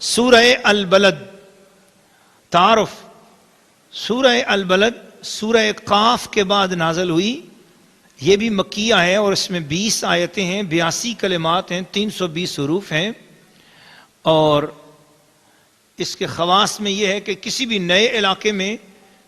سورہ البلد تعارف. سورہ البلد سورہ قاف کے بعد نازل ہوئی. یہ بھی مکیہ ہے اور اس میں 20 آیتیں ہیں، 82 کلمات ہیں، 320 حروف ہیں. اور اس کے خواص میں یہ ہے کہ کسی بھی نئے علاقے میں،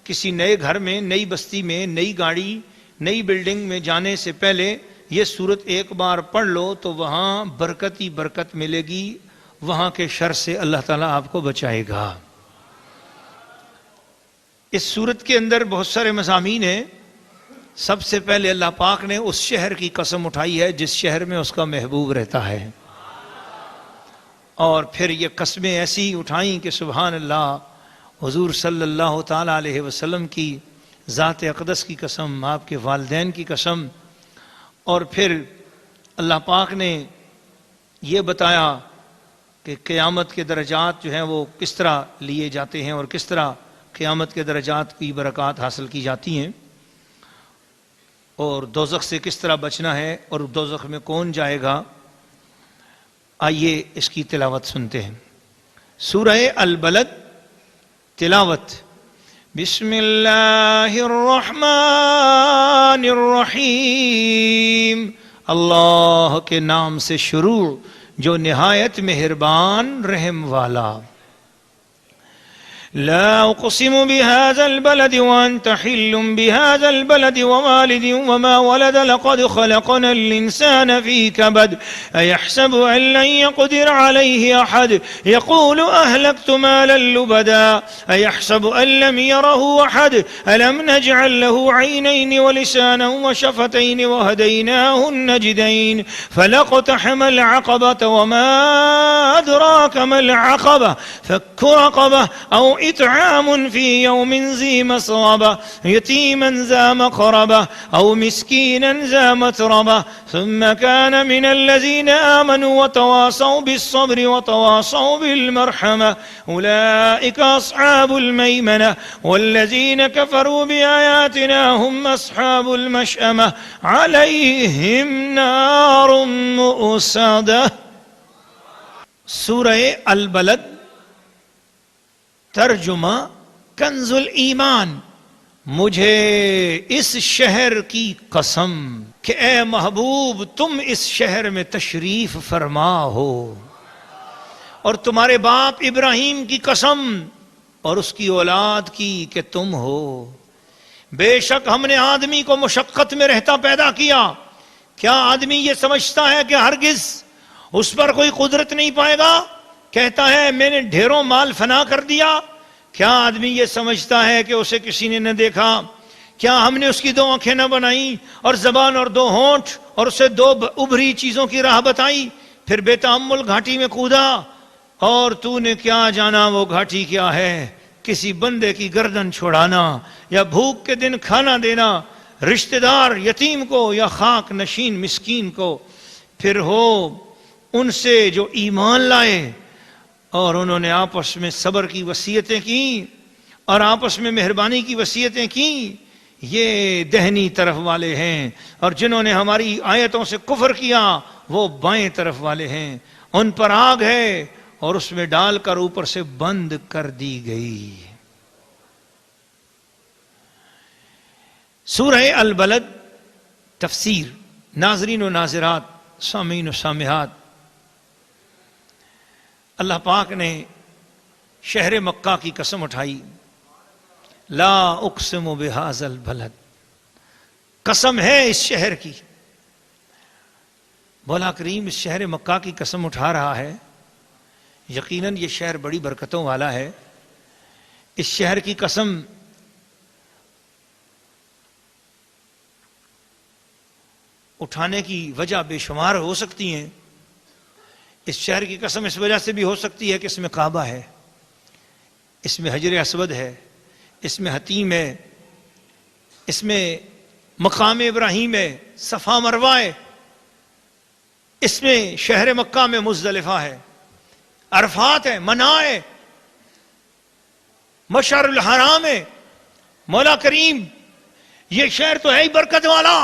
کسی نئے گھر میں، نئی بستی میں، نئی گاڑی، نئی بلڈنگ میں جانے سے پہلے یہ سورت ایک بار پڑھ لو تو وہاں برکت ہی برکت ملے گی، وہاں کے شر سے اللہ تعالیٰ آپ کو بچائے گا. اس سورت کے اندر بہت سارے مضامین ہیں. سب سے پہلے اللہ پاک نے اس شہر کی قسم اٹھائی ہے جس شہر میں اس کا محبوب رہتا ہے، اور پھر یہ قسمیں ایسی اٹھائیں کہ سبحان اللہ، حضور صلی اللہ تعالیٰ علیہ وسلم کی ذات اقدس کی قسم، آپ کے والدین کی قسم. اور پھر اللہ پاک نے یہ بتایا کہ قیامت کے درجات جو ہیں وہ کس طرح لیے جاتے ہیں اور کس طرح قیامت کے درجات کی برکات حاصل کی جاتی ہیں، اور دوزخ سے کس طرح بچنا ہے اور دوزخ میں کون جائے گا. آئیے اس کی تلاوت سنتے ہیں. سورہ البلد تلاوت. بسم اللہ الرحمن الرحیم. اللہ کے نام سے شروع جو نہایت مہربان رحم والا. لا اقسم بهذا البلد وانت حل بهذا البلد ووالد وما ولد لقد خلقنا الانسان في كبد ايحسب ان لن يقدر عليه احد يقول اهلكت مالا لبدا ايحسب ان لم يره احد الم نجعل له عينين ولسانا وشفتين وهديناه النجدين فلاقتحم العقبة وما ادراك ما العقبة فك رقبة او اطعام في يوم ذي مسغبة يتيما ذا مقربة او مسكينا ذا متربة ثم كان من الذين آمنوا وتواصوا بالصبر وتواصوا بالمرحمة اولئك اصحاب الميمنة والذين كفروا بآياتنا هم اصحاب المشأمة عليهم نار مؤصدة. سورہ البلد ترجمہ کنز الایمان. مجھے اس شہر کی قسم کہ اے محبوب تم اس شہر میں تشریف فرما ہو، اور تمہارے باپ ابراہیم کی قسم اور اس کی اولاد کی کہ تم ہو. بے شک ہم نے آدمی کو مشقت میں رہتا پیدا کیا. کیا آدمی یہ سمجھتا ہے کہ ہرگز اس پر کوئی قدرت نہیں پائے گا؟ کہتا ہے میں نے ڈھیروں مال فنا کر دیا. کیا آدمی یہ سمجھتا ہے کہ اسے کسی نے نہ دیکھا؟ کیا ہم نے اس کی 2 آنکھیں نہ بنائیں اور زبان اور 2 ہونٹ اور اسے 2 ابھری چیزوں کی راہ بتائی، پھر بے تأمل گھاٹی میں کودا، اور تو نے کیا جانا وہ گھاٹی کیا ہے؟ کسی بندے کی گردن چھڑانا یا بھوک کے دن کھانا دینا رشتہ دار یتیم کو یا خاک نشین مسکین کو. پھر ہو ان سے جو ایمان لائے اور انہوں نے آپس میں صبر کی وصیتیں کی اور آپس میں مہربانی کی وصیتیں کی، یہ دہنی طرف والے ہیں. اور جنہوں نے ہماری آیتوں سے کفر کیا وہ بائیں طرف والے ہیں. ان پر آگ ہے اور اس میں ڈال کر اوپر سے بند کر دی گئی. سورہ البلد تفسیر. ناظرین و ناظرات، سامعین و سامعات، اللہ پاک نے شہر مکہ کی قسم اٹھائی. لا اقسم بہذا البلد، قسم ہے اس شہر کی. مولا کریم اس شہر مکہ کی قسم اٹھا رہا ہے. یقیناً یہ شہر بڑی برکتوں والا ہے. اس شہر کی قسم اٹھانے کی وجہ بے شمار ہو سکتی ہیں. اس شہر کی قسم اس وجہ سے بھی ہو سکتی ہے کہ اس میں کعبہ ہے، اس میں حجر اسود ہے، اس میں حتیم ہے، اس میں مقام ابراہیم ہے، صفا مروہ ہے، اس میں شہر مکہ میں مزدلفہ ہے، عرفات ہے، منی ہے، مشعر الحرام ہے. مولا کریم یہ شہر تو ہے ہی برکت والا،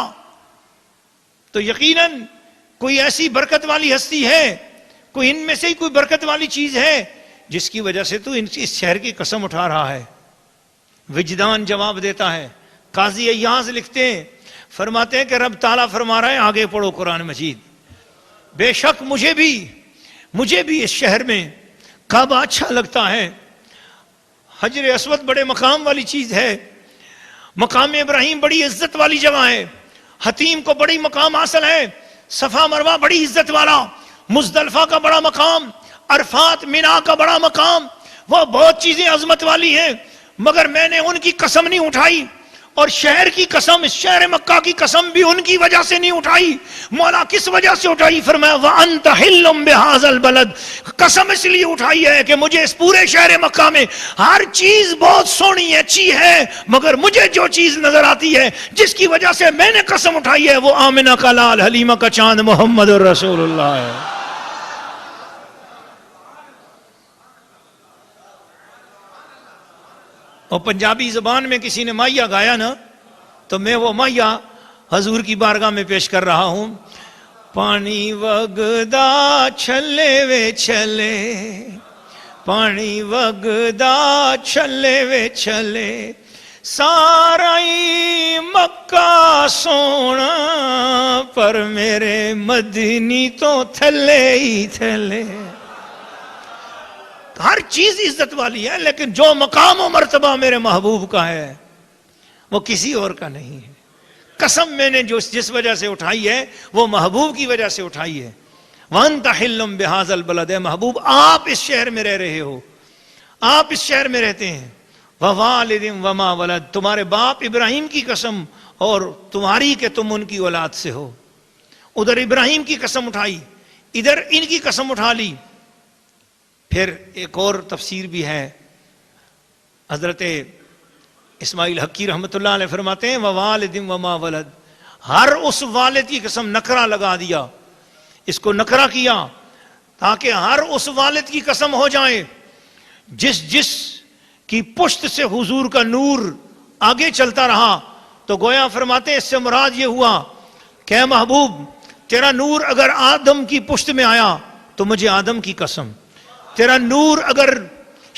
تو یقیناً کوئی ایسی برکت والی ہستی ہے، کوئی ان میں سے ہی کوئی برکت والی چیز ہے جس کی وجہ سے تو اس شہر کی قسم اٹھا رہا ہے؟ وجدان جواب دیتا ہے. قاضی ایاز لکھتے ہیں، فرماتے ہیں کہ رب تعالیٰ فرما رہا ہے، آگے پڑھو قرآن مجید، بے شک مجھے بھی اس شہر میں کعبہ اچھا لگتا ہے. حجر اسود بڑے مقام والی چیز ہے، مقام ابراہیم بڑی عزت والی جگہ ہے، حتیم کو بڑی مقام حاصل ہے، صفا مروہ بڑی عزت والا، مزدلفہ کا بڑا مقام، عرفات مینا کا بڑا مقام، وہ بہت چیزیں عظمت والی ہیں، مگر میں نے ان کی قسم نہیں اٹھائی، اور شہر کی قسم، اس شہر مکہ کی قسم بھی ان کی وجہ سے نہیں اٹھائی. مولا کس وجہ سے اٹھائی؟ فرمایا وَأَنْتَ حِلٌّ بِهَذَا الْبَلَدِ، قسم اس لیے اٹھائی ہے کہ مجھے اس پورے شہر مکہ میں ہر چیز بہت سونی اچھی ہے، مگر مجھے جو چیز نظر آتی ہے جس کی وجہ سے میں نے قسم اٹھائی ہے وہ آمنہ کا لال، حلیمہ کا چاند، محمد رسول اللہ ہے. اور پنجابی زبان میں کسی نے مائیہ گایا نا، تو میں وہ مائیہ حضور کی بارگاہ میں پیش کر رہا ہوں. پانی وگدا چھلے وے چھلے، پانی وگدا چھلے وے چھلے، سارائی مکہ سونا، پر میرے مدنی تو تھلے ہی تھلے. ہر چیز عزت والی ہے، لیکن جو مقام و مرتبہ میرے محبوب کا ہے وہ کسی اور کا نہیں ہے. قسم میں نے جس وجہ سے اٹھائی ہے وہ محبوب کی وجہ سے اٹھائی ہے. وَأَنْتَ حِلٌّ بِهَذَا الْبَلَدِ، محبوب آپ اس شہر میں رہ رہے ہو، آپ اس شہر میں رہتے ہیں. وَوَالِدٍ وَمَا وَلَدٍ، تمہارے باپ ابراہیم کی قسم اور تمہاری کہ تم ان کی اولاد سے ہو. ادھر ابراہیم کی قسم اٹھائی، ادھر ان کی قسم اٹھا لی. پھر ایک اور تفسیر بھی ہے، حضرت اسماعیل حقی رحمۃ اللہ علیہ فرماتے ہیں وَوَالِدٍ وَمَا وَلَدٍ، ہر اس والد کی قسم، نکرہ لگا دیا، اس کو نکرہ کیا تاکہ ہر اس والد کی قسم ہو جائے جس کی پشت سے حضور کا نور آگے چلتا رہا. تو گویا فرماتے ہیں اس سے مراد یہ ہوا کہ اے محبوب تیرا نور اگر آدم کی پشت میں آیا تو مجھے آدم کی قسم، تیرا نور اگر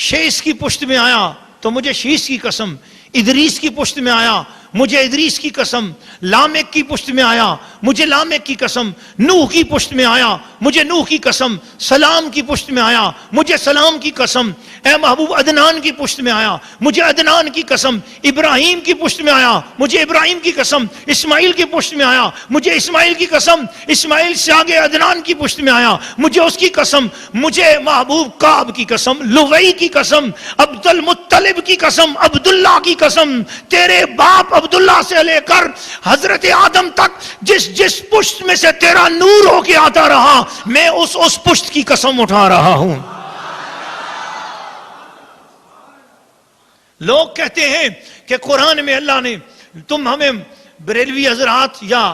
شیش کی پشت میں آیا تو مجھے شیش کی قسم، ادریس کی پشت میں آیا مجھے ادریس کی قسم، لامک کی پشت میں آیا مجھے لامک کی قسم، نوح کی پشت میں آیا مجھے نوح کی قسم، سلام کی پشت میں آیا مجھے سلام کی قسم. اے محبوب عدنان کی پشت میں آیا مجھے عدنان کی قسم، ابراہیم کی پشت میں آیا مجھے ابراہیم کی قسم، اسماعیل کی پشت میں آیا مجھے اسماعیل کی قسم، اسماعیل سے آگے عدنان کی پشت میں آیا مجھے اس کی قسم، مجھے محبوب کعب کی قسم، لغی کی قسم، عبد المطلب کی قسم، عبداللہ کی قسم، تیرے باپ عبداللہ سے لے کر حضرت آدم تک جس پشت میں سے تیرا نور ہو کے آتا رہا، میں اس پشت کی قسم اٹھا رہا ہوں. لوگ کہتے ہیں کہ قرآن میں اللہ نے، تم ہمیں بریلوی حضرات یا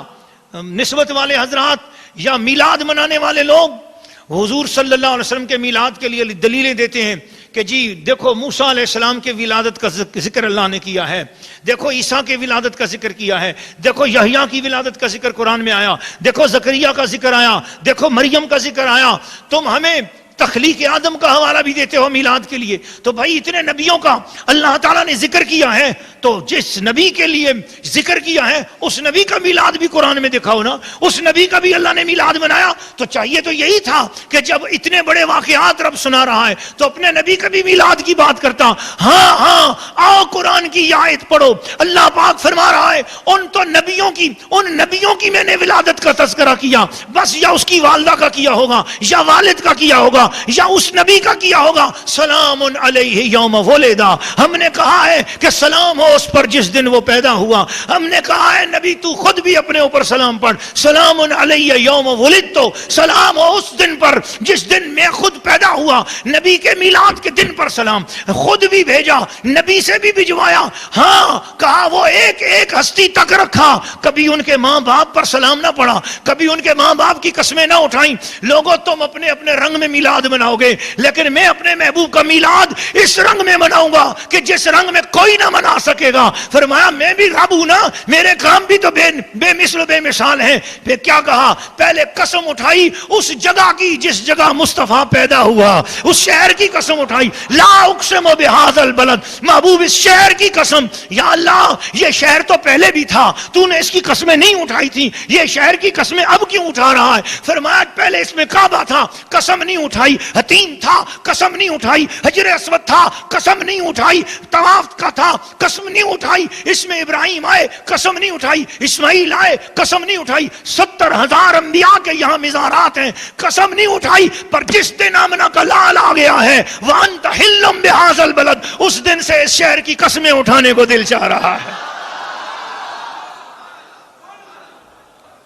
نسبت والے حضرات یا میلاد منانے والے لوگ حضور صلی اللہ علیہ وسلم کے میلاد کے لیے دلیلیں دیتے ہیں کہ جی دیکھو موسیٰ علیہ السلام کے ولادت کا ذکر اللہ نے کیا ہے، دیکھو عیسیٰ کے ولادت کا ذکر کیا ہے، دیکھو یحییٰ کی ولادت کا ذکر قرآن میں آیا، دیکھو زکریا کا ذکر آیا، دیکھو مریم کا ذکر آیا، تم ہمیں تخلیق آدم کا حوالہ بھی دیتے ہو میلاد کے لیے. تو بھائی اتنے نبیوں کا اللہ تعالیٰ نے ذکر کیا ہے، تو جس نبی کے لیے ذکر کیا ہے اس نبی کا میلاد بھی قرآن میں دکھاؤ نا، اس نبی کا بھی اللہ نے میلاد منایا. تو چاہیے تو یہی تھا کہ جب اتنے بڑے واقعات رب سنا رہا ہے تو اپنے نبی کا بھی میلاد کی بات کرتا. ہاں آؤ قرآن کی یہ آیت پڑھو، اللہ پاک فرما رہا ہے ان نبیوں کی میں نے ولادت کا تذکرہ کیا، بس یا اس کی والدہ کا کیا ہوگا یا والد کا کیا ہوگا یا اس نبی کا کیا ہوگا. سلام علیہ یوم ولدا، ہم نے کہا ہے کہ سلام ہو اس پر جس دن وہ پیدا ہوا. ہم نے کہا ہے نبی تو خود بھی اپنے اوپر سلام پڑھ، سلام علیہ یوم ولدت، سلام ہو اس دن پر جس دن میں خود پیدا ہوا. نبی کے میلاد کے دن پر سلام خود بھی بھیجا، نبی سے بھی بھجوایا. ہاں کہا وہ ایک ہستی تک رکھا، کبھی ان کے ماں باپ پر سلام نہ پڑا، کبھی ان کے ماں باپ کی قسمیں نہ اٹھائیں. لوگوں تم اپنے اپنے رنگ میں میلاد میلاد مناؤ گے، لیکن میں اپنے محبوب کا میلاد اس رنگ میں مناؤں گا کہ جس رنگ میں کوئی نہ منا سکے گا۔ فرمایا میں بھی رب ہوں نا، میرے کام بھی تو بے مثل و بے مثال ہیں۔ پھر کیا کہا؟ پہلے قسم اٹھائی اس جگہ کی جس جگہ مصطفیٰ پیدا ہوا، اس شہر کی قسم اٹھائی، لا اقسم بہذا البلد، محبوب اس شہر کی قسم، یا اللہ یہ شہر تو پہلے بھی تھا، تو نے اس کی قسمیں نہیں اٹھائی تھی، یہ شہر کی قسمیں اب کیوں اٹھا رہا ہے؟ فرمایا پہلے اس میں کعبہ تھا، قسم نہیں اٹھائی، حتیم تھا، قسم نہیں اٹھائی، حجر اسود تھا، قسم نہیں اٹھائی، طواف کا تھا، قسم نہیں اٹھائی، اس میں ابراہیم آئے، قسم نہیں اٹھائی، اسماعیل آئے، قسم نہیں اٹھائی، 70,000 انبیاء کے یہاں مزارات ہیں، قسم نہیں اٹھائی، پر جس دن آمنہ کا لال آ گیا ہے وَأَنْتَ حِلٌّ بِهَٰذَا الْبَلَدِ، اس دن سے اس شہر کی قسمیں اٹھانے کو دل چاہ رہا ہے۔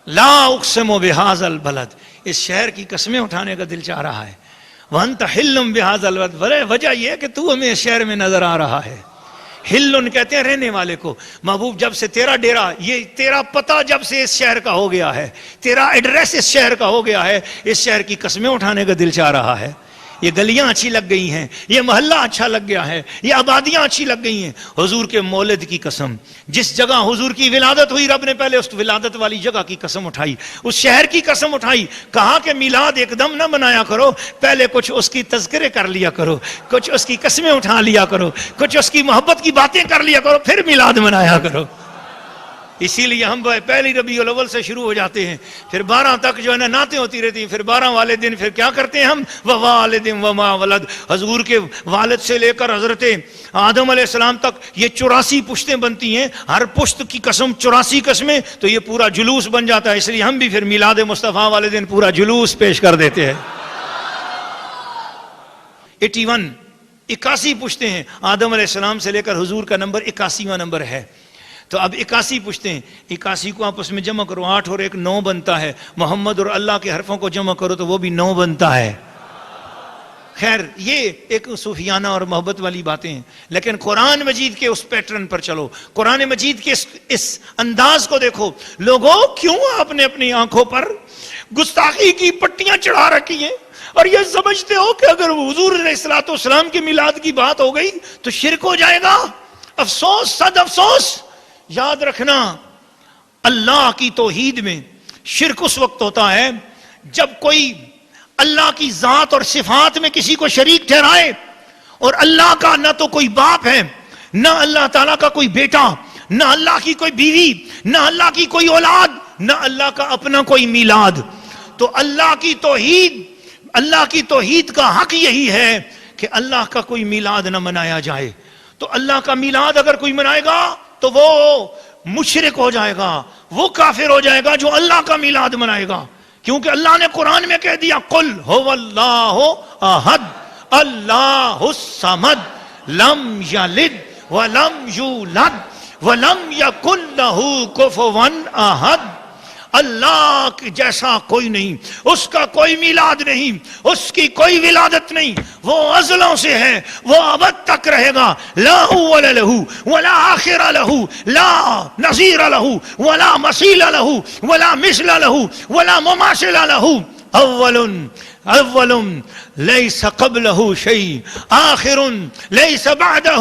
لا اقسم بہذا البلد، اس شہر کی قسمیں اٹھانے کا دل چاہ رہا ہے۔ وانت حلم بہذا البلد، وجہ یہ ہے کہ تو ہمیں اس شہر میں نظر آ رہا ہے۔ ہلن کہتے ہیں رہنے والے کو۔ محبوب جب سے تیرا ڈیرا، یہ تیرا پتہ جب سے اس شہر کا ہو گیا ہے، تیرا ایڈریس اس شہر کا ہو گیا ہے، اس شہر کی قسمیں اٹھانے کا دل چاہ رہا ہے۔ یہ گلیاں اچھی لگ گئی ہیں، یہ محلہ اچھا لگ گیا ہے، یہ آبادیاں اچھی لگ گئی ہیں۔ حضور کے مولد کی قسم، جس جگہ حضور کی ولادت ہوئی رب نے پہلے اس ولادت والی جگہ کی قسم اٹھائی، اس شہر کی قسم اٹھائی۔ کہا کہ میلاد ایک دم نہ منایا کرو، پہلے کچھ اس کی تذکرے کر لیا کرو، کچھ اس کی قسمیں اٹھا لیا کرو، کچھ اس کی محبت کی باتیں کر لیا کرو، پھر میلاد منایا کرو۔ اسی لیے ہم پہلی ربیع الاول سے شروع ہو جاتے ہیں، پھر 12 تک جو ہے نا نعتیں ہوتی رہتی ہیں، پھر 12 والے دن پھر کیا کرتے ہیں ہم؟ ووالد وما ولد، حضور کے والد سے لے کر حضرت آدم علیہ السلام تک یہ 84 پشتیں بنتی ہیں، ہر پشت کی قسم 84 قسمیں، تو یہ پورا جلوس بن جاتا ہے۔ اس لیے ہم بھی پھر میلاد مصطفیٰ والے دن پورا جلوس پیش کر دیتے ہیں۔ 81 پشتیں ہیں، آدم علیہ السلام سے لے کر حضور کا نمبر 81واں نمبر ہے۔ تو اب 81 پشتیں، 81 کو آپس میں جمع کرو، 8 اور 1 9 بنتا ہے، محمد اور اللہ کے حرفوں کو جمع کرو تو وہ بھی 9 بنتا ہے۔ خیر یہ ایک صوفیانہ اور محبت والی باتیں ہیں، لیکن قرآن مجید کے اس پیٹرن پر چلو، قرآن مجید کے اس انداز کو دیکھو۔ لوگوں کیوں آپ نے اپنی آنکھوں پر گستاخی کی پٹیاں چڑھا رکھی ہیں اور یہ سمجھتے ہو کہ اگر حضور علیہ الصلوۃ والسلام کی میلاد کی بات ہو گئی تو شرک ہو جائے گا؟ افسوس، صد افسوس۔ یاد رکھنا اللہ کی توحید میں شرک اس وقت ہوتا ہے جب کوئی اللہ کی ذات اور صفات میں کسی کو شریک ٹھہرائے، اور اللہ کا نہ تو کوئی باپ ہے، نہ اللہ تعالیٰ کا کوئی بیٹا، نہ اللہ کی کوئی بیوی، نہ اللہ کی کوئی اولاد، نہ اللہ کا اپنا کوئی میلاد۔ تو اللہ کی توحید کا حق یہی ہے کہ اللہ کا کوئی میلاد نہ منایا جائے۔ تو اللہ کا میلاد اگر کوئی منائے گا تو وہ مشرک ہو جائے گا، وہ کافر ہو جائے گا جو اللہ کا میلاد منائے گا، کیونکہ اللہ نے قرآن میں کہہ دیا قل هو اللہ احد اللہ الصمد لم یلد ولم یولد ولم یکن لہ کفوا احد۔ اللہ جیسا کوئی نہیں، اس کا کوئی میلاد نہیں، اس کی کوئی ولادت نہیں، وہ ازلوں سے ہے، وہ ابد تک رہے گا۔ لا اول لہ ولا آخر لہ لا نظیر لہ ولا مثیل لہ ولا مثل لہ ولا مماثل لہ۔ اول لیس قبلہ شیء آخر لیس بعدہ،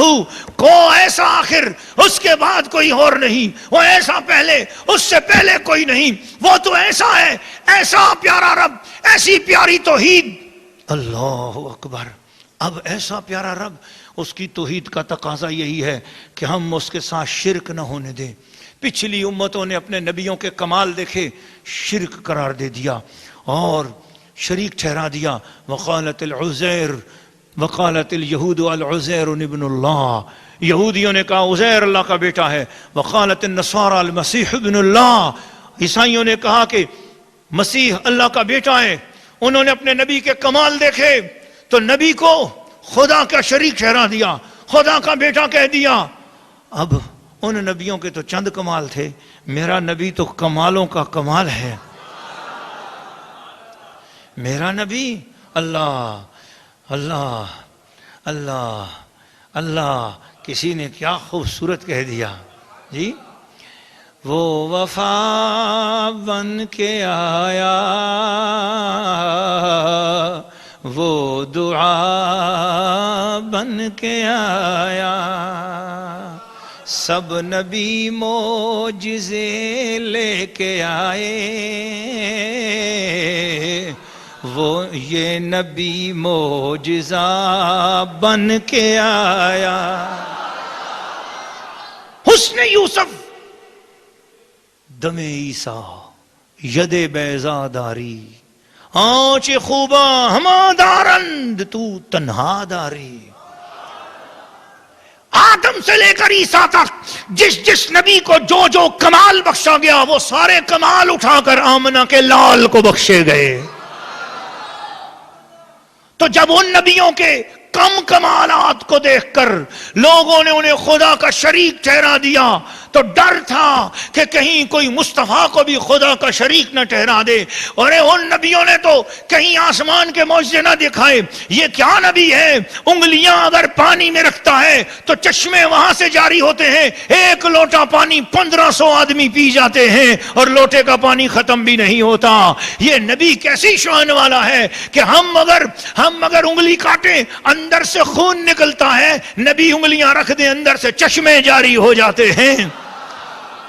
کو ایسا آخر اس کے بعد کوئی اور نہیں، وہ ایسا پہلے اس سے پہلے کوئی نہیں، وہ تو ایسا ہے، ایسا پیارا رب، ایسی پیاری توحید۔ اللہ اکبر۔ اب ایسا پیارا رب، اس کی توحید کا تقاضا یہی ہے کہ ہم اس کے ساتھ شرک نہ ہونے دیں۔ پچھلی امتوں نے اپنے نبیوں کے کمال دیکھے، شرک قرار دے دیا اور شریک ٹھہرا دیا۔ وقالت العزیر، وقالت الیہود العزیر ابن اللہ، یہودیوں نے کہا عزیر اللہ کا بیٹا ہے۔ وقالت النصارى المسیح ابن اللہ، عیسائیوں نے کہا کہ مسیح اللہ کا بیٹا ہے۔ انہوں نے اپنے نبی کے کمال دیکھے تو نبی کو خدا کا شریک ٹھہرا دیا، خدا کا بیٹا کہہ دیا۔ اب ان نبیوں کے تو چند کمال تھے، میرا نبی تو کمالوں کا کمال ہے۔ میرا نبی اللہ اللہ اللہ اللہ، کسی نے کیا خوبصورت کہہ دیا جی، وہ وفا بن کے آیا، وہ دعا بن کے آیا، سب نبی معجزے لے کے آئے، وہ یہ نبی معجزہ بن کے آیا۔ حسن یوسف دم عیسیٰ ید بیضا داری، آنچ خوبا ہما دارند تو تنہا داری۔ آدم سے لے کر عیسیٰ تک جس جس نبی کو جو جو کمال بخشا گیا، وہ سارے کمال اٹھا کر آمنہ کے لال کو بخشے گئے۔ تو جب ان نبیوں کے کم کمالات کو دیکھ کر لوگوں نے انہیں خدا کا شریک ٹھہرا دیا، تو ڈر تھا کہ کہیں کوئی مصطفیٰ کو بھی خدا کا شریک نہ ٹھہرا دے۔ اور ان نبیوں نے تو کہیں آسمان کے معجزے نہ دکھائے۔ یہ کیا نبی ہے، انگلیاں اگر پانی میں رکھتا ہے تو چشمے وہاں سے جاری ہوتے ہیں، ایک لوٹا پانی 1500 آدمی پی جاتے ہیں اور لوٹے کا پانی ختم بھی نہیں ہوتا۔ یہ نبی کیسی شان والا ہے کہ ہم اگر انگلی کاٹیں اندر سے خون نکلتا ہے، نبی انگلیاں رکھ دیں اندر سے چشمے جاری ہو جاتے ہیں۔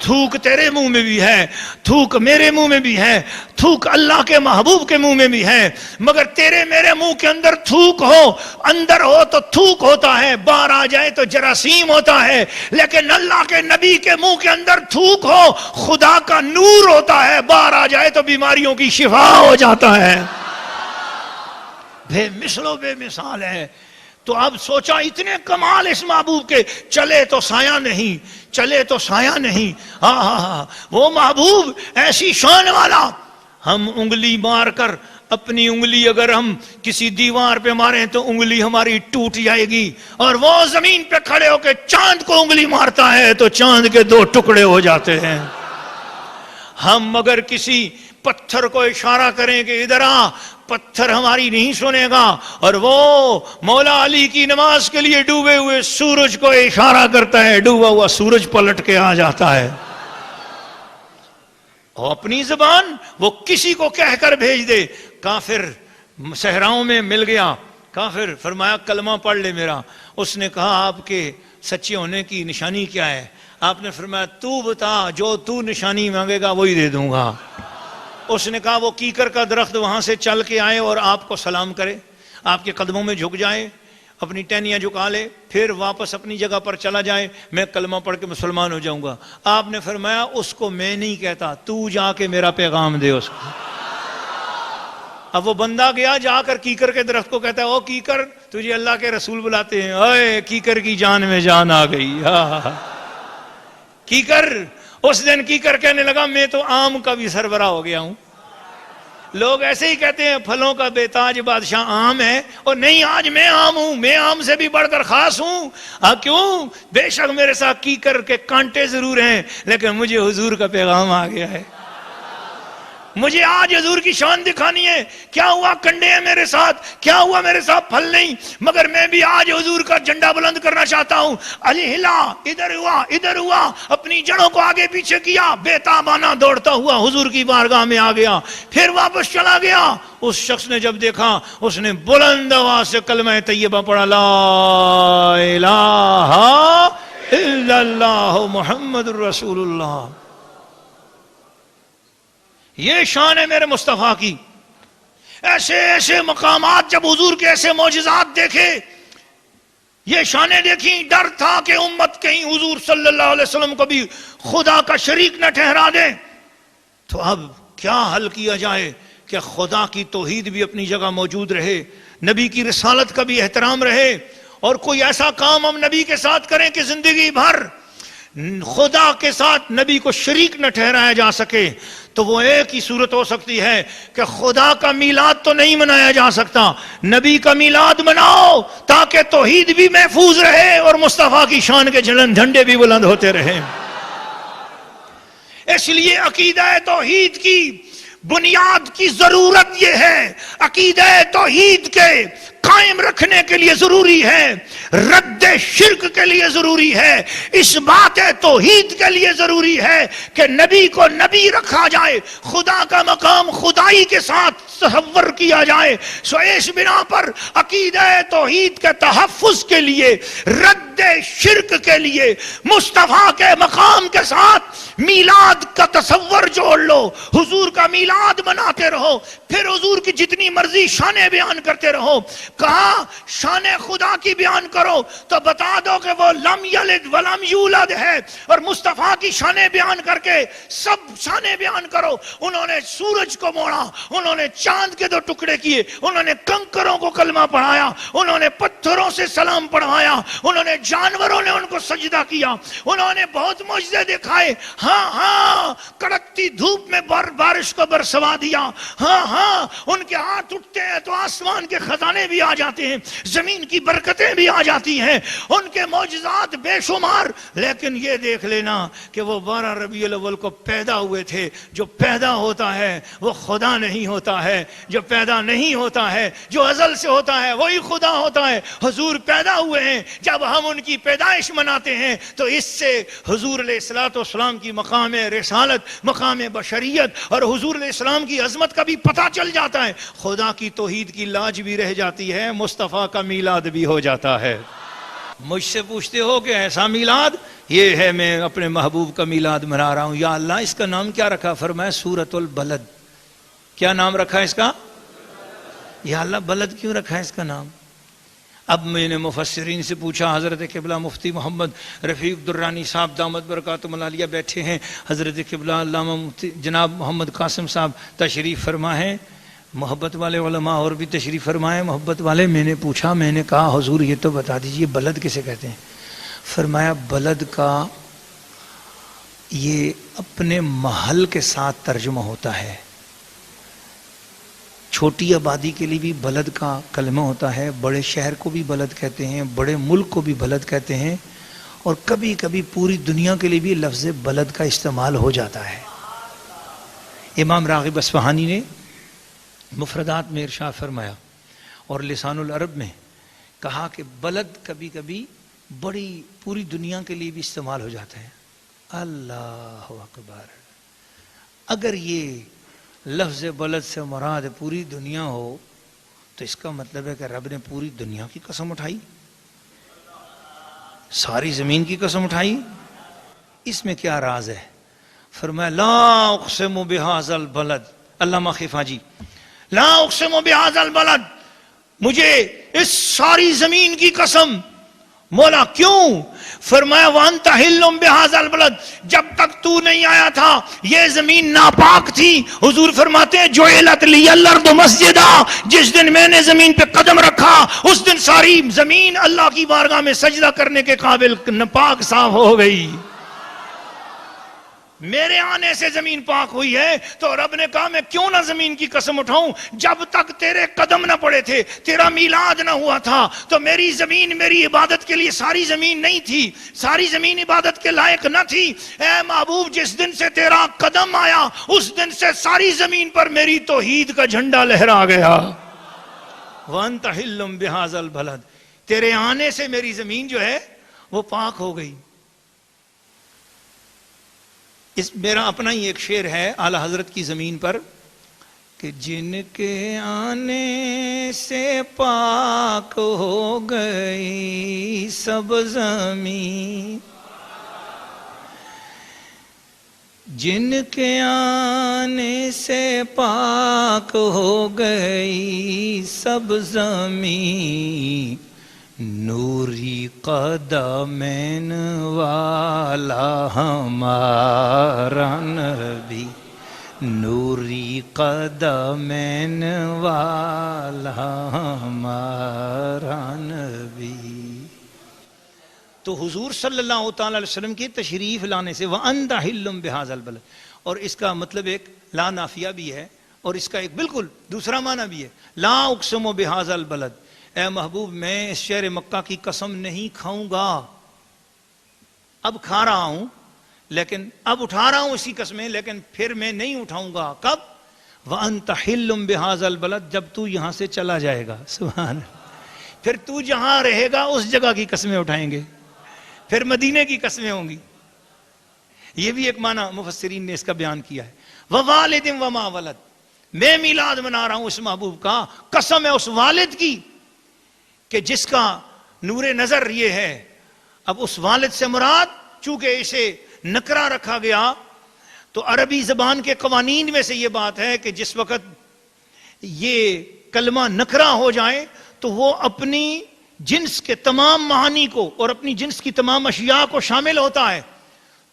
تھوک تیرے منہ میں بھی ہے، تھوک میرے منہ میں بھی ہے، تھوک اللہ کے محبوب کے منہ میں بھی ہے، مگر تیرے میرے منہ کے اندر تھوک ہو، اندر ہو تو تھوک ہوتا ہے، باہر آ جائے تو جراثیم ہوتا ہے۔ لیکن اللہ کے نبی کے منہ کے اندر تھوک ہو، خدا کا نور ہوتا ہے، باہر آ جائے تو بیماریوں کی شفا ہو جاتا ہے۔ بے مثل و بے مثال ہے۔ تو اب سوچا اتنے کمال اس محبوب کے، چلے تو سایہ نہیں، چلے تو سایہ نہیں۔ وہ محبوب ایسی شان والا، ہم انگلی مار کر اپنی انگلی اگر ہم کسی دیوار پہ ماریں تو انگلی ہماری ٹوٹ جائے گی، اور وہ زمین پہ کھڑے ہو کے چاند کو انگلی مارتا ہے تو چاند کے 2 ٹکڑے ہو جاتے ہیں۔ ہم اگر کسی پتھر کو اشارہ کریں کہ ادھر آ، پتھر ہماری نہیں سنے گا، اور وہ مولا علی کی نماز کے لیے ڈوبے ہوئے سورج کو اشارہ کرتا ہے، ڈوبا ہوا سورج پلٹ کے آ جاتا ہے۔ اور اپنی زبان وہ کسی کو کہہ کر بھیج دے۔ کافر صحراؤں میں مل گیا، کافر فرمایا کلمہ پڑھ لے میرا۔ اس نے کہا آپ کے سچے ہونے کی نشانی کیا ہے؟ آپ نے فرمایا تو بتا، جو تو نشانی مانگے گا وہی دے دوں گا۔ اس نے کہا وہ کیکر کا درخت وہاں سے چل کے آئے اور آپ کو سلام کرے، آپ کے قدموں میں جھک جائے، اپنی ٹہنیاں جھکا لے، پھر واپس اپنی جگہ پر چلا جائے، میں کلمہ پڑھ کے مسلمان ہو جاؤں گا۔ آپ نے فرمایا اس کو میں نہیں کہتا، تو جا کے میرا پیغام دے اس کو۔ اب وہ بندہ گیا، جا کر کیکر کے درخت کو کہتا ہے او کیکر، تجھے اللہ کے رسول بلاتے ہیں۔ اے کیکر کی جان میں جان آ گئی۔ کیکر اس دن کیکر کہنے لگا میں تو آم کا بھی سربراہ ہو گیا ہوں۔ لوگ ایسے ہی کہتے ہیں پھلوں کا بے تاج بادشاہ آم ہے، اور نہیں آج میں آم ہوں، میں آم سے بھی بڑھ کر خاص ہوں۔ کیوں؟ بے شک میرے ساتھ کیکر کے کانٹے ضرور ہیں، لیکن مجھے حضور کا پیغام آ گیا ہے۔ مجھے آج حضور کی شان دکھانی ہے۔ کیا ہوا کنڈے ہیں میرے ساتھ، کیا ہوا میرے ساتھ پھل نہیں، مگر میں بھی آج حضور کا جھنڈا بلند کرنا چاہتا ہوں۔ علی ہلا، ادھر ہوا ادھر ہوا، اپنی جڑوں کو آگے پیچھے کیا، بے تابانہ دوڑتا ہوا حضور کی بارگاہ میں آ گیا، پھر واپس چلا گیا۔ اس شخص نے جب دیکھا، اس نے بلند آواز سے کلمہ طیبہ پڑھا، لا الہ الا اللہ محمد الرسول اللہ۔ یہ شان ہے میرے مصطفیٰ کی۔ ایسے ایسے مقامات جب حضور کے ایسے معجزات دیکھے، یہ شانیں دیکھیں، ڈر تھا کہ امت کہیں حضور صلی اللہ علیہ وسلم کو بھی خدا کا شریک نہ ٹھہرا دے۔ تو اب کیا حل کیا جائے کہ خدا کی توحید بھی اپنی جگہ موجود رہے، نبی کی رسالت کا بھی احترام رہے، اور کوئی ایسا کام ہم نبی کے ساتھ کریں کہ زندگی بھر خدا کے ساتھ نبی کو شریک نہ ٹھہرایا جا سکے۔ تو وہ ایک ہی صورت ہو سکتی ہے کہ خدا کا میلاد تو نہیں منایا جا سکتا، نبی کا میلاد مناؤ تاکہ توحید بھی محفوظ رہے اور مصطفیٰ کی شان کے جھنڈے بھی بلند ہوتے رہیں۔ اس لیے عقیدہ توحید کی بنیاد کی ضرورت یہ ہے، عقیدہ توحید کے قائم رکھنے کے لیے ضروری ہے، رد شرک کے لیے ضروری ہے، اس بات توحید کے لیے ضروری ہے کہ نبی کو نبی رکھا جائے، خدا کا مقام خدائی کے ساتھ تصور کیا جائے۔ سو اس بنا پر عقیدہ توحید کے تحفظ کے لیے، رد شرک کے لیے مصطفیٰ کے مقام کے ساتھ میلاد کا تصور جوڑ لو، حضور کا میلاد مناتے رہو، پھر حضور کی جتنی مرضی شانیں بیان کرتے رہو۔ کہا شان خدا کی بیان کرو تو بتا دو کہ وہ لم یلد ولم یولد ہے، اور مصطفیٰ کی شانیں بیان کر کے سب شانیں بیان کرو۔ انہوں نے سورج کو موڑا، انہوں نے چاند کے 2 ٹکڑے کیے، انہوں نے کنکروں کو کلمہ پڑھایا، انہوں نے پتھروں سے سلام پڑھوایا، انہوں نے جانوروں نے ان کو سجدہ کیا، انہوں نے بہت معجزے دکھائے۔ ہاں کڑکتی دھوپ میں بارش کو برسوا دیا، ہاں ان کے ہاتھ اٹھتے ہیں تو آسمان کے خزانے بھی آ جاتے ہیں، زمین کی برکتیں بھی آ جاتی ہیں، ان کے معجزات بے شمار۔ لیکن یہ دیکھ لینا کہ وہ 12 ربیع الاول کو پیدا ہوئے تھے۔ جو پیدا ہوتا ہے وہ خدا نہیں ہوتا ہے، جو پیدا نہیں ہوتا ہے، جو ازل سے ہوتا ہے وہی خدا ہوتا ہے۔ حضور پیدا ہوئے ہیں، جب ہم ان کی پیدائش مناتے ہیں تو اس سے حضور علیہ الصلوۃ والسلام کی مقام رسالت، مقام بشریت اور حضور علیہ السلام کی عظمت کا بھی پتہ چل جاتا ہے۔ خدا کی توحید کی لاج بھی رہ جاتی ہے، مصطفیٰ کا میلاد بھی ہو جاتا ہے۔ مجھ سے پوچھتے ہو کہ ایسا میلاد یہ ہے، میں اپنے محبوب کا میلاد منا رہا ہوں، یا اللہ اس کا نام کیا رکھا؟ فرمایا سورۃ البلد۔ کیا نام رکھا اس کا؟ یا اللہ بلد کیوں رکھا ہے اس کا نام؟ اب میں نے مفسرین سے پوچھا، حضرت قبلہ مفتی محمد رفیق درانی صاحب دامت برکاتہم العالیہ بیٹھے ہیں، حضرت قبلہ علامہ مفتی جناب محمد قاسم صاحب تشریف فرما ہیں، محبت والے علماء اور بھی تشریف فرمائے محبت والے۔ میں نے پوچھا، میں نے کہا حضور یہ تو بتا دیجئے بلد کسے کہتے ہیں؟ فرمایا بلد کا یہ اپنے محل کے ساتھ ترجمہ ہوتا ہے، چھوٹی آبادی کے لیے بھی بلد کا کلمہ ہوتا ہے، بڑے شہر کو بھی بلد کہتے ہیں، بڑے ملک کو بھی بلد کہتے ہیں، اور کبھی کبھی پوری دنیا کے لیے بھی لفظ بلد کا استعمال ہو جاتا ہے۔ امام راغب اصفہانی نے مفردات میں ارشاد فرمایا اور لسان العرب میں کہا کہ بلد کبھی کبھی بڑی پوری دنیا کے لیے بھی استعمال ہو جاتا ہے۔ اللہ اکبر! اگر یہ لفظ بلد سے مراد پوری دنیا ہو تو اس کا مطلب ہے کہ رب نے پوری دنیا کی قسم اٹھائی، ساری زمین کی قسم اٹھائی۔ اس میں کیا راز ہے؟ فرمایا لا اقسم بہذا البلد، علامہ خفاجی، لا اقسم بہذا البلد، مجھے اس ساری زمین کی قسم۔ مولا کیوں؟ فرمایا وانت حل بہذا البلد، جب تک تو نہیں آیا تھا یہ زمین ناپاک تھی۔ حضور فرماتے ہیں جعلت لی الارض مسجدا، جس دن میں نے زمین پہ قدم رکھا اس دن ساری زمین اللہ کی بارگاہ میں سجدہ کرنے کے قابل ناپاک صاف ہو گئی۔ میرے آنے سے زمین پاک ہوئی ہے، تو رب نے کہا میں کیوں نہ زمین کی قسم اٹھاؤں؟ جب تک تیرے قدم نہ پڑے تھے، تیرا میلاد نہ ہوا تھا، تو میری زمین میری عبادت کے لیے ساری زمین نہیں تھی، ساری زمین عبادت کے لائق نہ تھی۔ اے محبوب جس دن سے تیرا قدم آیا اس دن سے ساری زمین پر میری توحید کا جھنڈا لہرا گیا۔ وانت حل بہذا البلد، تیرے آنے سے میری زمین جو ہے وہ پاک ہو گئی۔ میرا اپنا ہی ایک شعر ہے اعلی حضرت کی زمین پر کہ جن کے آنے سے پاک ہو گئی سب زمین، جن کے آنے سے پاک ہو گئی سب زمین، نوری قدمین والا ہمارا نبی، نوری قدمین والا ہمارا نبی۔ تو حضور صلی اللہ تعالی علیہ وسلم کی تشریف لانے سے وَأَنْتَ حِلٌّ بِهَذَا الْبَلَدِ، اور اس کا مطلب ایک لا نافیہ بھی ہے اور اس کا ایک بالکل دوسرا معنی بھی ہے، لا اقسم بِهَذَا الْبَلَدِ، اے محبوب میں اس شہر مکہ کی قسم نہیں کھاؤں گا، اب کھا رہا ہوں لیکن اب اٹھا رہا ہوں اسی قسمیں، لیکن پھر میں نہیں اٹھاؤں گا۔ کب؟ وَأَنْتَ حِلٌّ بِهَذَا الْبَلَدِ، جب تو یہاں سے چلا جائے گا۔ سبحان اللہ، پھر تو جہاں رہے گا اس جگہ کی قسمیں اٹھائیں گے، پھر مدینے کی قسمیں ہوں گی۔ یہ بھی ایک معنی مفسرین نے اس کا بیان کیا ہے۔ ووالد وما ولد، میں میلاد منا رہا ہوں اس محبوب کا، قسم ہے اس والد کی کہ جس کا نور نظر یہ ہے۔ اب اس والد سے مراد چونکہ اسے نکرہ رکھا گیا تو عربی زبان کے قوانین میں سے یہ بات ہے کہ جس وقت یہ کلمہ نکرہ ہو جائے تو وہ اپنی جنس کے تمام معانی کو اور اپنی جنس کی تمام اشیاء کو شامل ہوتا ہے۔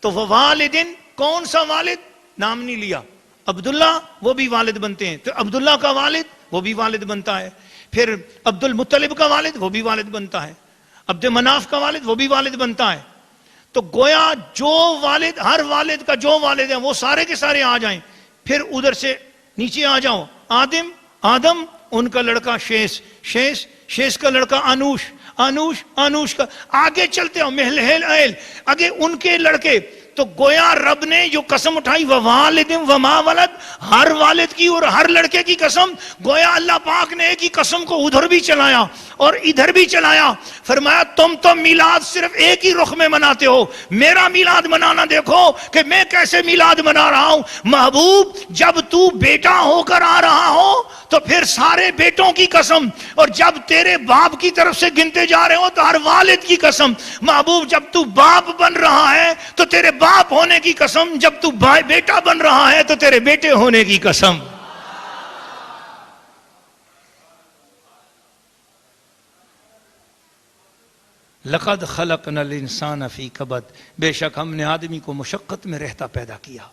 تو وہ والدن، کون سا والد؟ نام نہیں لیا۔ عبداللہ وہ بھی والد بنتے ہیں، تو عبداللہ کا والد وہ بھی والد بنتا ہے، پھر عبد المطلب کا والد وہ بھی والد بنتا ہے، عبد مناف کا والد وہ بھی والد بنتا ہے۔ تو گویا جو والد، ہر والد کا جو والد ہے وہ سارے کے سارے آ جائیں، پھر ادھر سے نیچے آ جاؤ، آدم ان کا لڑکا شیش، شیش کا لڑکا انوش، انوش کا، آگے چلتے ہو مہلہل ایل، آگے ان کے لڑکے۔ تو گویا رب نے جو قسم اٹھائی ووالد وما ولد، ہر والد کی اور ہر لڑکے کی قسم، گویا اللہ پاک نے ایک ہی قسم کو ادھر بھی چلایا اور ادھر بھی چلایا۔ فرمایا تم تو میلاد صرف ایک ہی رخ میں مناتے ہو، میرا میلاد منانا دیکھو کہ میں کیسے میلاد منا رہا ہوں۔ محبوب جب تو بیٹا ہو کر آ رہا ہو تو پھر سارے بیٹوں کی قسم، اور جب تیرے باپ کی طرف سے گنتے جا رہے ہو تو ہر والد کی قسم۔ محبوب جب تو باپ بن رہا ہے تو تیرے باپ ہونے کی قسم، جب تو بیٹا بن رہا ہے تو تیرے بیٹے ہونے کی قسم۔ لقد خلقنا الانسان فی کبد، بے شک ہم نے آدمی کو مشقت میں رہتا پیدا کیا۔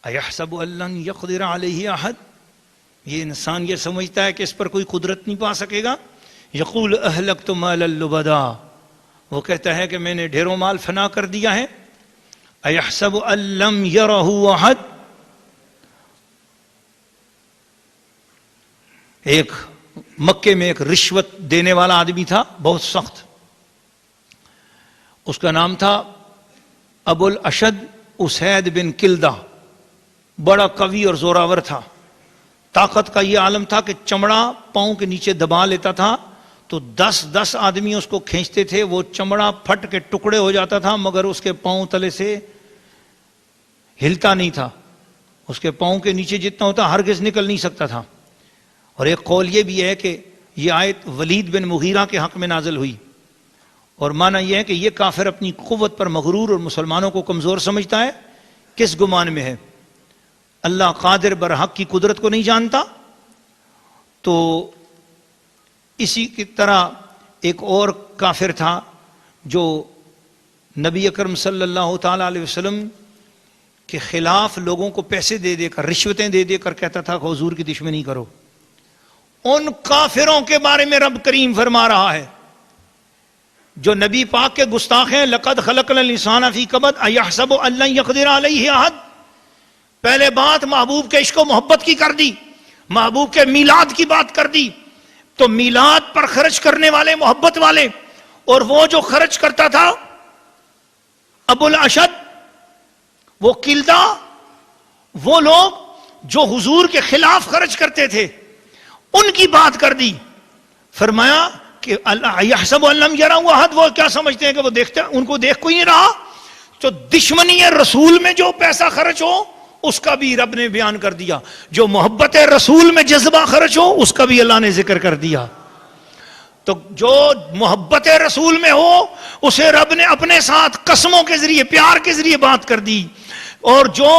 ایحسب ان لن یقدر علیہ احد، یہ انسان یہ سمجھتا ہے کہ اس پر کوئی قدرت نہیں پا سکے گا۔ یقول اہلکت مالا لبدا، وہ کہتا ہے کہ میں نے ڈھیروں مال فنا کر دیا ہے۔ ایحسب ان لم یرہ احد، ایک مکے میں ایک رشوت دینے والا آدمی تھا بہت سخت، اس کا نام تھا ابو الاشد اسید بن کلدہ، بڑا قوی اور زوراور تھا۔ طاقت کا یہ عالم تھا کہ چمڑا پاؤں کے نیچے دبا لیتا تھا تو 10 آدمی اس کو کھینچتے تھے، وہ چمڑا پھٹ کے ٹکڑے ہو جاتا تھا مگر اس کے پاؤں تلے سے ہلتا نہیں تھا، اس کے پاؤں کے نیچے جتنا ہوتا ہرگز نکل نہیں سکتا تھا۔ اور ایک قول یہ بھی ہے کہ یہ آیت ولید بن مغیرہ کے حق میں نازل ہوئی، اور معنی یہ ہے کہ یہ کافر اپنی قوت پر مغرور اور مسلمانوں کو کمزور سمجھتا ہے۔ کس گمان میں ہے؟ اللہ قادر برحق کی قدرت کو نہیں جانتا۔ تو اسی کی طرح ایک اور کافر تھا جو نبی اکرم صلی اللہ تعالی علیہ وسلم کے خلاف لوگوں کو پیسے دے دے کر، رشوتیں دے دے کر کہتا تھا کہ حضور کی دشمنی کرو۔ ان کافروں کے بارے میں رب کریم فرما رہا ہے جو نبی پاک کے گستاخ ہیں، لقد خلقنا الانسان فی کبد ایحسب ان لن یقدر علیہ احد۔ پہلے بات محبوب کے عشق و محبت کی کر دی، محبوب کے میلاد کی بات کر دی، تو میلاد پر خرچ کرنے والے محبت والے، اور وہ جو خرچ کرتا تھا ابو الاشد، وہ کلدہ، وہ لوگ جو حضور کے خلاف خرچ کرتے تھے ان کی بات کر دی۔ فرمایا کہ یحسب ان لم یرہ احد، وہ کیا سمجھتے ہیں کہ وہ دیکھتے، ان کو دیکھ کوئی نہیں رہا۔ تو دشمنی رسول میں جو پیسہ خرچ ہو اس کا بھی رب نے بیان کر دیا، جو محبت رسول میں جذبہ خرچ ہو اس کا بھی اللہ نے ذکر کر دیا۔ تو جو محبت رسول میں ہو اسے رب نے اپنے ساتھ قسموں کے ذریعے، پیار کے ذریعے بات کر دی، اور جو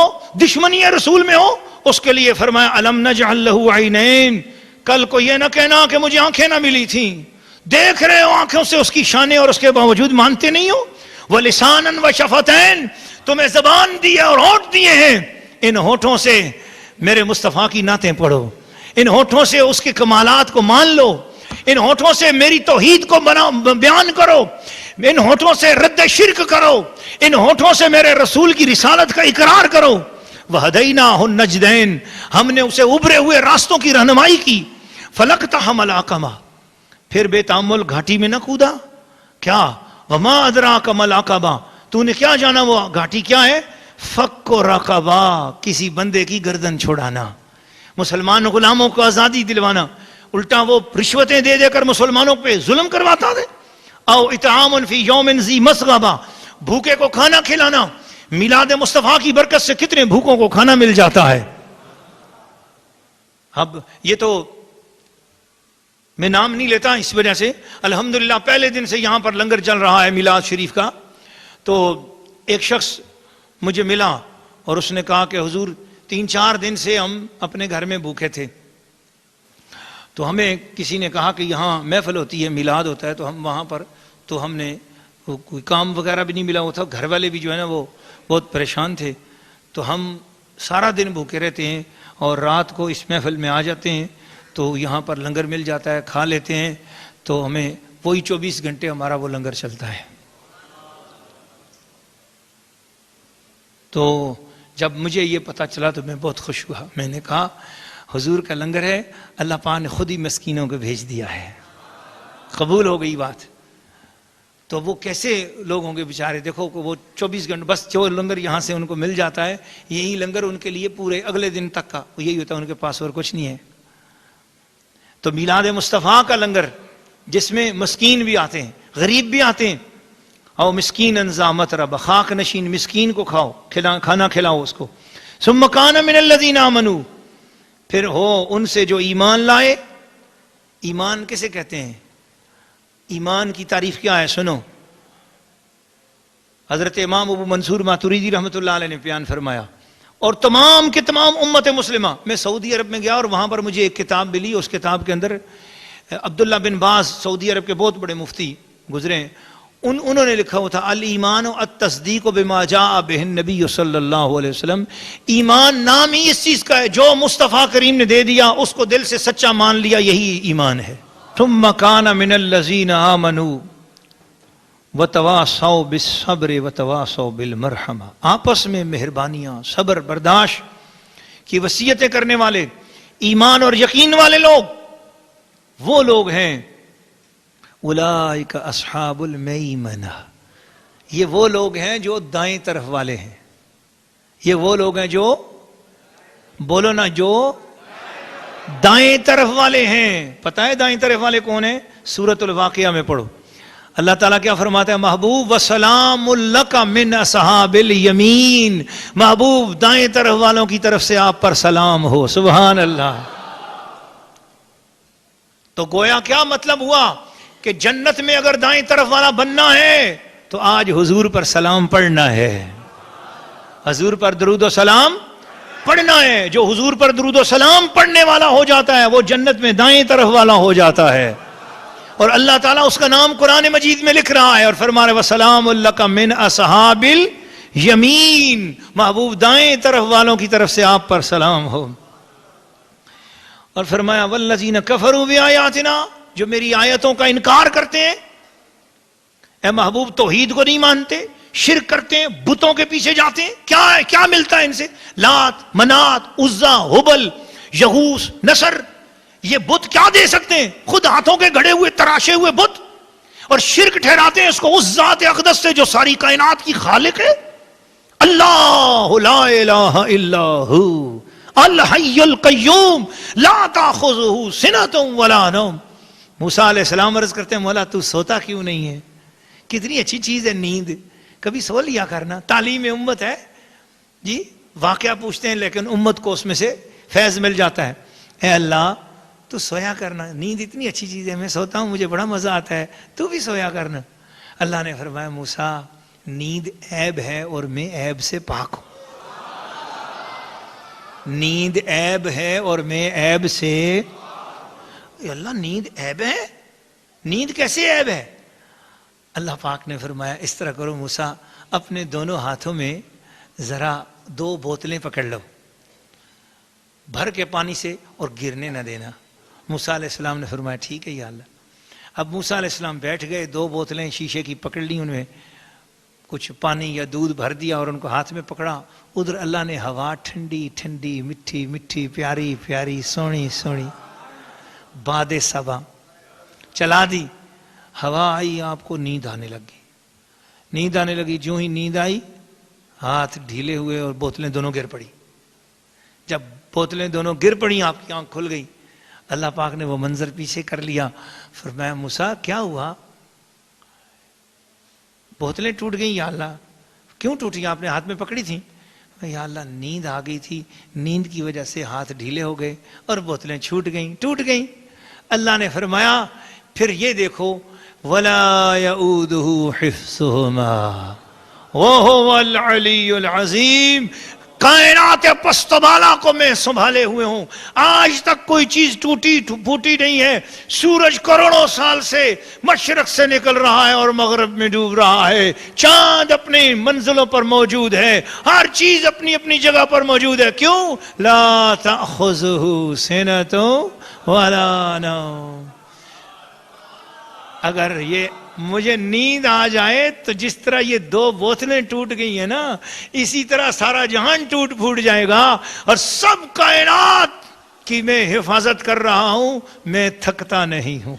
دشمنی رسول میں ہو اس کے لیے فرمایا الم نجعل لہ عینین، کل کو یہ نہ کہنا کہ مجھے آنکھیں نہ ملی تھیں، دیکھ رہے ہو آنکھوں سے اس کی شانیں اور اس کے باوجود مانتے نہیں ہو۔ وَلِسَانًا وَشَفَتَيْن، تمہیں زبان دی ہے اور ہونٹ دیے ہیں، ان ہونٹوں سے میرے مصطفیٰ کی نعتیں پڑھو، ان ہونٹوں سے اس کے کمالات کو مان لو، ان ہونٹوں سے میری توحید کو بیان کرو، ان ہونٹوں سے رد شرک کرو، ان ہونٹوں سے میرے رسول کی رسالت کا اقرار کرو۔ وَهَدَيْنَاهُ النَّجْدَيْن، ہم نے اسے ابھرے ہوئے راستوں کی رہنمائی کی۔ فَلَقْتَحَمَ الْعَقَبَةَ، پھر بے تامل گھاٹی میں نہ کودا، کیا وَمَا أَدْرَاكَ مَا الْعَقَبَةُ، تو نے کیا جانا وہ گھاٹی کیا ہے؟ فک و رقبہ، کسی بندے کی گردن چھڑانا، مسلمان غلاموں کو آزادی دلوانا۔ الٹا وہ رشوتیں دے دے کر مسلمانوں پہ ظلم کرواتا تھے. او اطعام فی یوم ذی مسغبہ، بھوکے کو کھانا کھلانا. میلاد مصطفیٰ کی برکت سے کتنے بھوکوں کو کھانا مل جاتا ہے. اب یہ تو میں نام نہیں لیتا اس وجہ سے، الحمدللہ پہلے دن سے یہاں پر لنگر چل رہا ہے میلاد شریف کا. تو ایک شخص مجھے ملا اور اس نے کہا کہ حضور 3-4 دن سے ہم اپنے گھر میں بھوکے تھے، تو ہمیں کسی نے کہا کہ یہاں محفل ہوتی ہے، میلاد ہوتا ہے، تو ہم وہاں پر، تو ہم نے کوئی کام وغیرہ بھی نہیں ملا ہوا تھا، گھر والے بھی جو ہے نا وہ بہت پریشان تھے، تو ہم سارا دن بھوکے رہتے ہیں اور رات کو اس محفل میں آ جاتے ہیں تو یہاں پر لنگر مل جاتا ہے، کھا لیتے ہیں، تو ہمیں وہی 24 گھنٹے ہمارا وہ لنگر چلتا ہے. تو جب مجھے یہ پتا چلا تو میں بہت خوش ہوا. میں نے کہا حضور کا لنگر ہے، اللہ پاک نے خود ہی مسکینوں کو بھیج دیا ہے. قبول ہو گئی بات. تو وہ کیسے لوگ ہوں گے بیچارے، دیکھو کہ وہ 24 گھنٹے بس جو لنگر یہاں سے ان کو مل جاتا ہے، یہی لنگر ان کے لیے پورے اگلے دن تک کا یہی ہوتا ہے، ان کے پاس اور کچھ نہیں ہے. تو میلاد مصطفیٰ کا لنگر جس میں مسکین بھی آتے ہیں، غریب بھی آتے ہیں. او مسکین انزا مطرب، خاک نشین مسکین کو کھاؤ، کھانا کھلاؤ اس کو. ثم کان من الذین آمنوا، پھر ہو ان سے جو ایمان لائے. ایمان کسے کہتے ہیں؟ ایمان کی تعریف کیا ہے سنو. حضرت امام ابو منصور ماتوریدی رحمۃ اللہ علیہ نے بیان فرمایا، اور تمام کے تمام امت مسلمہ. میں سعودی عرب میں گیا اور وہاں پر مجھے ایک کتاب ملی، اس کتاب کے اندر عبداللہ بن باز سعودی عرب کے بہت بڑے مفتی گزرے ہیں، انہوں نے لکھا ہوا تھا الایمان التصدیق بما جاء بہ النبی صلی اللہ علیہ وسلم. ایمان نام ہی اس چیز کا ہے، جو مصطفیٰ کریم نے دے دیا اس کو دل سے سچا مان لیا، یہی ایمان ہے. ثم کان من الذین آمنوا وتواصوا بالصبر وتواصوا بالمرحمہ، آپس میں مہربانیاں، صبر برداشت کی وصیتیں کرنے والے ایمان اور یقین والے لوگ وہ لوگ ہیں. اولئک اصحاب المیمنہ، یہ وہ لوگ ہیں جو دائیں طرف والے ہیں. یہ وہ لوگ ہیں جو، بولو نا، جو دائیں طرف والے ہیں. پتہ ہے دائیں طرف والے کون ہیں؟ سورۃ الواقعہ میں پڑھو. اللہ تعالیٰ کیا فرماتا ہے؟ محبوب وسلام لک من اصحاب الیمین، محبوب دائیں طرف والوں کی طرف سے آپ پر سلام ہو. سبحان اللہ. تو گویا کیا مطلب ہوا کہ جنت میں اگر دائیں طرف والا بننا ہے تو آج حضور پر سلام پڑھنا ہے، حضور پر درود و سلام پڑھنا ہے. جو حضور پر درود و سلام پڑھنے والا ہو جاتا ہے وہ جنت میں دائیں طرف والا ہو جاتا ہے. اور اللہ تعالیٰ اس کا نام قرآن مجید میں لکھ رہا ہے اور فرما رہے وَسَلَامٌ لَكَ مِنْ أَصْحَابِ الْيَمِينِ، محبوب دائیں طرف والوں کی طرف سے آپ پر سلام ہو. اور فرمایا وَالَّذِينَ كَفَرُوا بِآيَاتِنَا، جو میری آیتوں کا انکار کرتے ہیں، اے محبوب توحید کو نہیں مانتے، شرک کرتے ہیں، بتوں کے پیچھے جاتے ہیں. کیا ملتا ہے ان سے؟ لات، منات، عزا، ہبل، یغوث، نصر، یہ بت کیا دے سکتے ہیں؟ خود ہاتھوں کے گھڑے ہوئے تراشے ہوئے بت. اور شرک ٹھہراتے ہیں اس کو اس ذات اقدس سے جو ساری کائنات کی خالق ہے. اللہ لا الہ الا ہو الحی القیوم لا تاخذہ سنۃ ولا نوم. موسیٰ علیہ السلام عرض کرتے ہیں مولا تو سوتا کیوں نہیں ہے؟ کتنی اچھی چیز ہے نیند، کبھی سو لیا کرنا. تعلیم امت ہے جی، واقعہ پوچھتے ہیں لیکن امت کو اس میں سے فیض مل جاتا ہے. اے اللہ تو سویا کرنا، نیند اتنی اچھی چیز ہے، میں سوتا ہوں مجھے بڑا مزہ آتا ہے، تو بھی سویا کرنا. اللہ نے فرمایا موسیٰ نیند عیب ہے اور میں عیب سے پاک ہوں. نیند عیب ہے اور میں عیب سے. اللہ نیند عیب ہے؟ نیند کیسے عیب ہے؟ اللہ پاک نے فرمایا اس طرح کرو موسیٰ، اپنے دونوں ہاتھوں میں ذرا 2 بوتلیں پکڑ لو بھر کے پانی سے اور گرنے نہ دینا. موسیٰ علیہ السلام نے فرمایا ٹھیک ہے یا اللہ. اب موسیٰ علیہ السلام بیٹھ گئے، 2 بوتلیں شیشے کی پکڑ لی، ان میں کچھ پانی یا دودھ بھر دیا اور ان کو ہاتھ میں پکڑا. ادھر اللہ نے ہوا ٹھنڈی ٹھنڈی میٹھی میٹھی پیاری پیاری سونی سونی باد صبا چلا دی. ہوا آئی، آپ کو نیند آنے لگی. نیند آنے لگی، جو ہی نیند آئی ہاتھ ڈھیلے ہوئے اور بوتلیں دونوں گر پڑی. جب بوتلیں دونوں گر پڑی آپ کی آنکھ کھل گئی. اللہ پاک نے وہ منظر پیچھے کر لیا. فرمایا موسیٰ کیا ہوا؟ بوتلیں ٹوٹ گئیں یا اللہ. کیوں ٹوٹی؟ آپ نے ہاتھ میں پکڑی تھیں. یا اللہ نیند آ گئی تھی، نیند کی وجہ سے ہاتھ ڈھیلے ہو گئے اور بوتلیں ٹوٹ گئیں. اللہ نے فرمایا پھر یہ دیکھو وَلَا يَؤُودُهُ حِفْظُهُمَا وَهُوَ الْعَلِيُّ الْعَظِيمُ. کائنات پست و بالا کو میں سنبھالے ہوئے ہوں. آج تک کوئی چیز ٹوٹی پھوٹی نہیں ہے. سورج کروڑوں سال سے مشرق سے نکل رہا ہے اور مغرب میں ڈوب رہا ہے. چاند اپنی منزلوں پر موجود ہے. ہر چیز اپنی اپنی جگہ پر موجود ہے. کیوں؟ لا تأخذہ سنۃ ولا نوم. اگر یہ مجھے نیند آ جائے تو جس طرح یہ 2 بوتلیں ٹوٹ گئی ہیں نا، اسی طرح سارا جہان ٹوٹ پھوٹ جائے گا اور سب کائنات کی میں حفاظت کر رہا ہوں. میں تھکتا نہیں ہوں،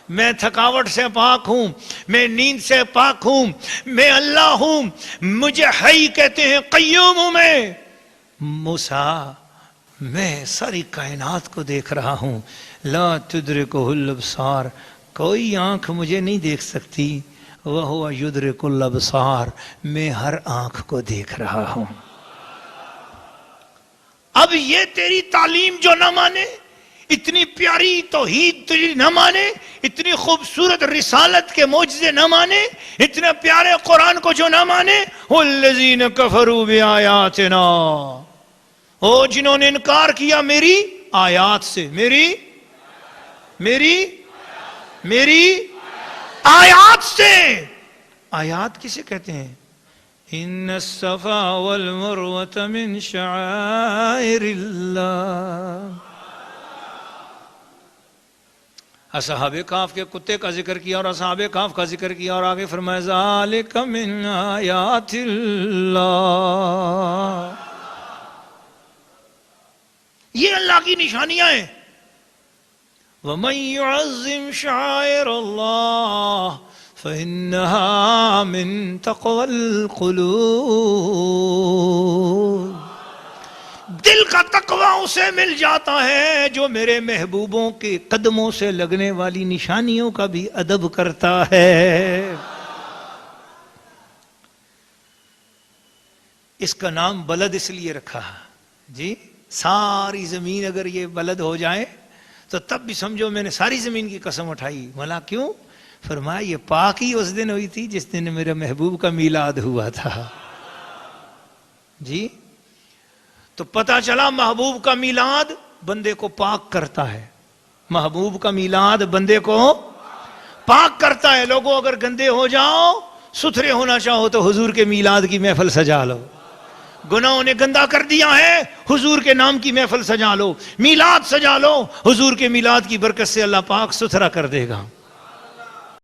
میں تھکاوٹ سے پاک ہوں، میں نیند سے پاک ہوں. میں اللہ ہوں، مجھے حی کہتے ہیں، قیوم ہوں میں. موسیٰ میں ساری کائنات کو دیکھ رہا ہوں. لا تدرکہ الابصار، کوئی آنکھ مجھے نہیں دیکھ سکتی. وہو یدرک الابصار، میں ہر آنکھ کو دیکھ رہا ہوں. اب یہ تیری تعلیم جو نہ مانے، اتنی پیاری توحید تجھے نہ مانے، اتنی خوبصورت رسالت کے معجزے نہ مانے، اتنے پیارے قرآن کو جو نہ مانے، والذین کفروا بآیاتنا، وہ جنہوں نے انکار کیا میری آیات سے. میری آیات سے. آیات کسے کہتے ہیں؟ ان الصفا والمروة من شعائر اللہ. اصحاب کہف کے کتے کا ذکر کیا اور اصحاب کہف کا ذکر کیا اور آگے فرمایا ذالک من آیات اللہ. یہ اللہ کی نشانیاں ہیں. وَمَن يُعَظِّمْ شَعَائِرَ اللَّهِ فَإِنَّهَا مِن تَقْوَى الْقُلُوبِ. دل کا تقوی اسے مل جاتا ہے جو میرے محبوبوں کے قدموں سے لگنے والی نشانیوں کا بھی ادب کرتا ہے. اس کا نام بلد اس لیے رکھا جی. ساری زمین اگر یہ بلد ہو جائے تو تب بھی سمجھو میں نے ساری زمین کی قسم اٹھائی. بھلا کیوں؟ فرمایا یہ پاک ہی اس دن ہوئی تھی جس دن میرے محبوب کا میلاد ہوا تھا جی. تو پتہ چلا محبوب کا میلاد بندے کو پاک کرتا ہے. محبوب کا میلاد بندے کو پاک کرتا ہے. لوگوں اگر گندے ہو جاؤ، ستھرے ہونا چاہو تو حضور کے میلاد کی محفل سجا لو. گناہوں نے گندا کر دیا ہے، حضور کے نام کی محفل سجا لو، میلاد سجا لو. حضور کے میلاد کی برکت سے اللہ پاک ستھرا کر دے گا.